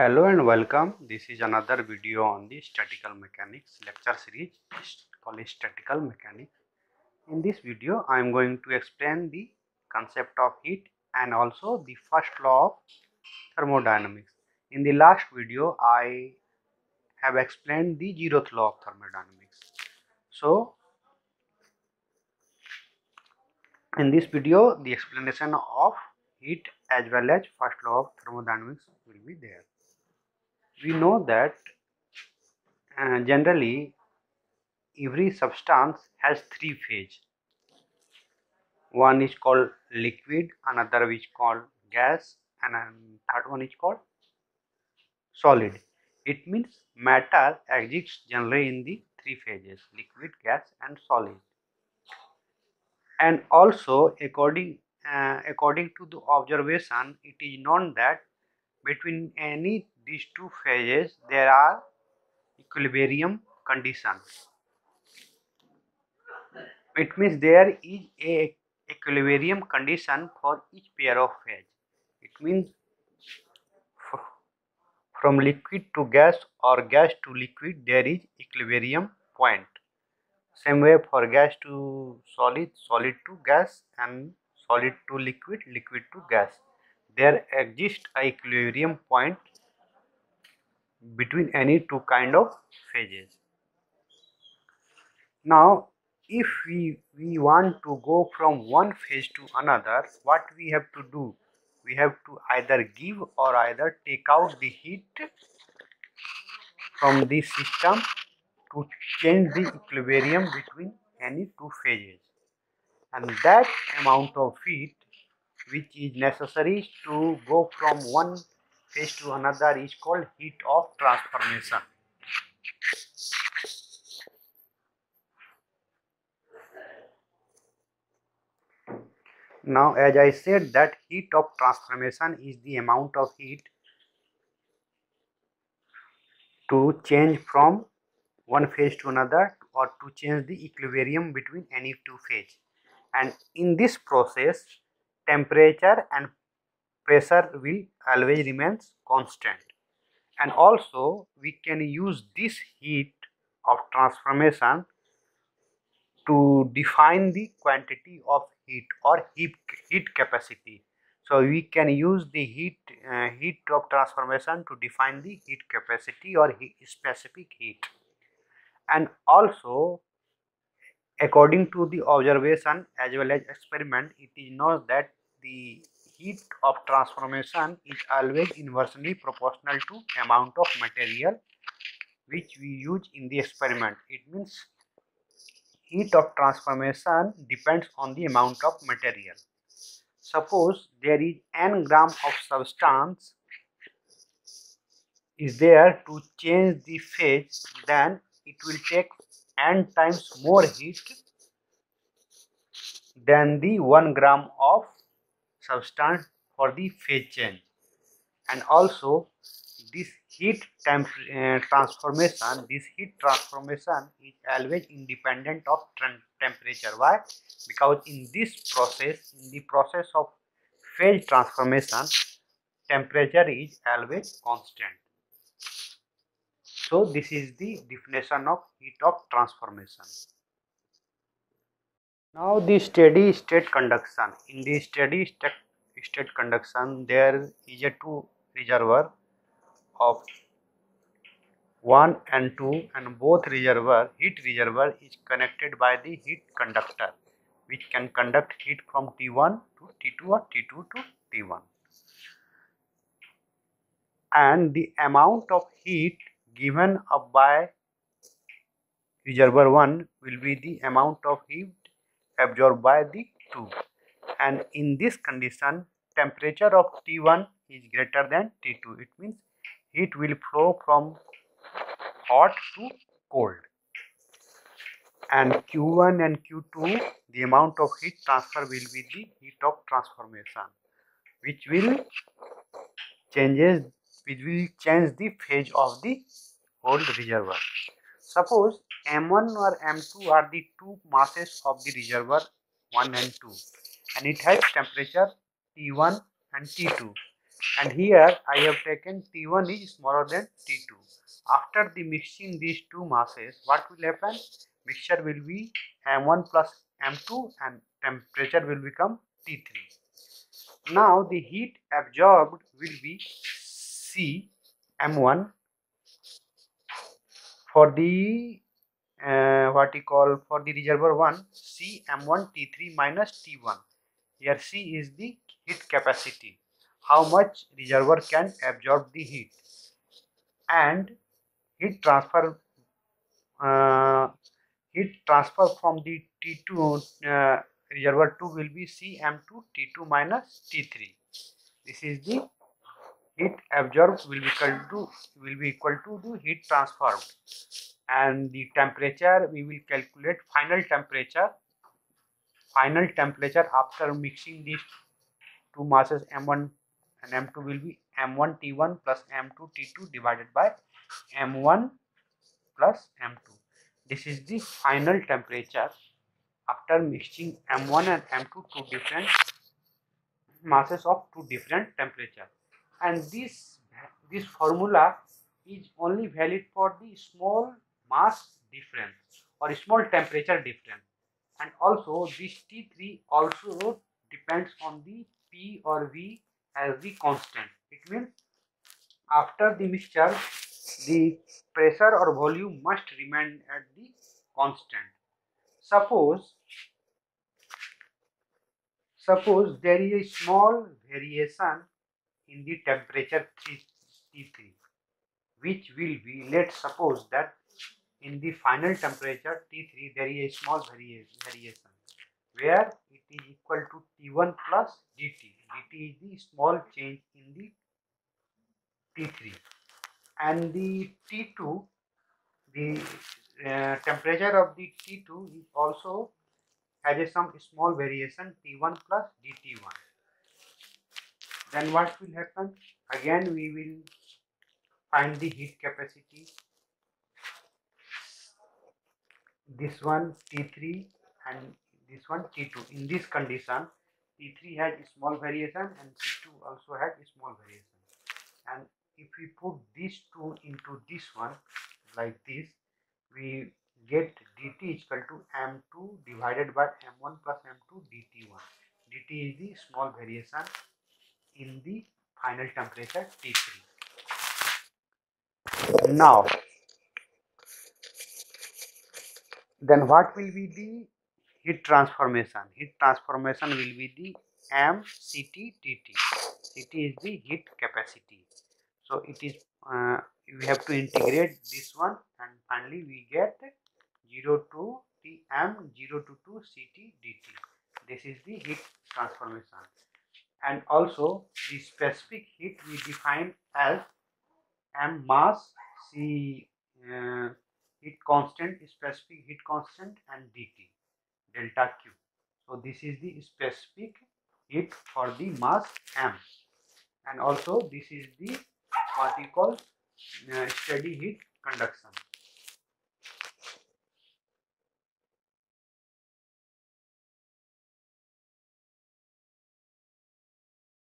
Hello and welcome. This is another video on the statical mechanics lecture series called statical mechanics. In this video, I am going to explain the concept of heat and also the first law of thermodynamics. In the last video, I have explained the zeroth law of thermodynamics. So, in this video, the explanation of heat as well as first law of thermodynamics will be there. We know that generally every substance has three phases. One is called liquid, another is called gas, and third one is called solid. It means matter exists generally in the three phases: liquid, gas, and solid. And also, according to the observation, it is known that between these two phases there are equilibrium conditions. It means there is a equilibrium condition for each pair of phase. It means from liquid to gas or gas to liquid there is equilibrium point. Same way for gas to solid, solid to gas, and solid to liquid, liquid to gas. There exists a equilibrium point between any two kind of phases. Now, if we want to go from one phase to another, what we have to do? We have to either give or either take out the heat from the system to change the equilibrium between any two phases. And that amount of heat which is necessary to go from one phase to another is called heat of transformation. Now, as I said, that heat of transformation is the amount of heat to change from one phase to another or to change the equilibrium between any two phases. And in this process, temperature and pressure will always remain constant. And also, we can use this heat of transformation to define the quantity of heat or heat capacity. So we can use the heat of transformation to define the heat capacity or specific heat. And also, according to the observation as well as experiment, it is known that the heat of transformation is always inversely proportional to amount of material which we use in the experiment. It means heat of transformation depends on the amount of material. Suppose there is n gram of substance is there to change the phase, then it will take n times more heat than the 1 gram of substance for the phase change. And also this transformation is always independent of temperature. Why? Because in the process of phase transformation, temperature is always constant. So this is the definition of heat of transformation. Now the steady state conduction. In the steady state conduction, there is a two reservoir of 1 and 2, and both heat reservoir is connected by the heat conductor, which can conduct heat from T1 to T2 or T2 to T1. And the amount of heat given up by reservoir 1 will be the amount of heat absorbed by the 2. And in this condition, temperature of T1 is greater than T2. It means heat will flow from hot to cold. And Q1 and Q2, the amount of heat transfer will be the heat of transformation, which will change the phase of the whole reservoir. Suppose M1 or M2 are the two masses of the reservoir 1 and 2, and it has temperature T1 and T2. and here I have taken T1 is smaller than T2. After the mixing these two masses, what will happen? Mixture will be M1 plus M2 and temperature will become T3. Now the heat absorbed will be C M1 for the what you call for the reservoir 1, C M1 T3 minus T1. Here C is the heat capacity, how much reservoir can absorb the heat, and heat transfer uh, from the T2 reservoir 2 will be Cm2 T2 minus T3. This is the heat absorbed will be equal to the heat transferred, and the temperature we will calculate final temperature. Final temperature after mixing these two masses M1 and M2 will be M1 T1 plus M2 T2 divided by M1 plus M2. This is the final temperature after mixing M1 and M2 two different masses of two different temperature. And this formula is only valid for the small mass difference or small temperature difference. And also this T3 also depends on the P or V as the constant. It means after the mixture, the pressure or volume must remain at the constant. Suppose there is a small variation in the temperature T3, which will be, let's suppose that in the final temperature T3 there is a small variation where it is equal to T1 plus dt. dt is the small change in the T3, and the T2, the temperature of the T2 is also has some small variation T1 plus dt1. Then what will happen? Again we will find the heat capacity. This one T3 and this one T2. In this condition, T3 has a small variation and T2 also has a small variation. And if we put these two into this one like this, we get dt is equal to m2 divided by m1 plus m2 dt1. dt is the small variation in the final temperature T3. Now, then what will be the heat transformation? Heat transformation will be the mCT dt. CT is the heat capacity. So it is we have to integrate this one, and finally we get 0 to the m0 to 2 CT dt. This is the heat transformation. And also the specific heat we define as m mass, c heat constant, specific heat constant, and dt delta Q. So this is the specific heat for the mass m, and also this is the what we call steady heat conduction.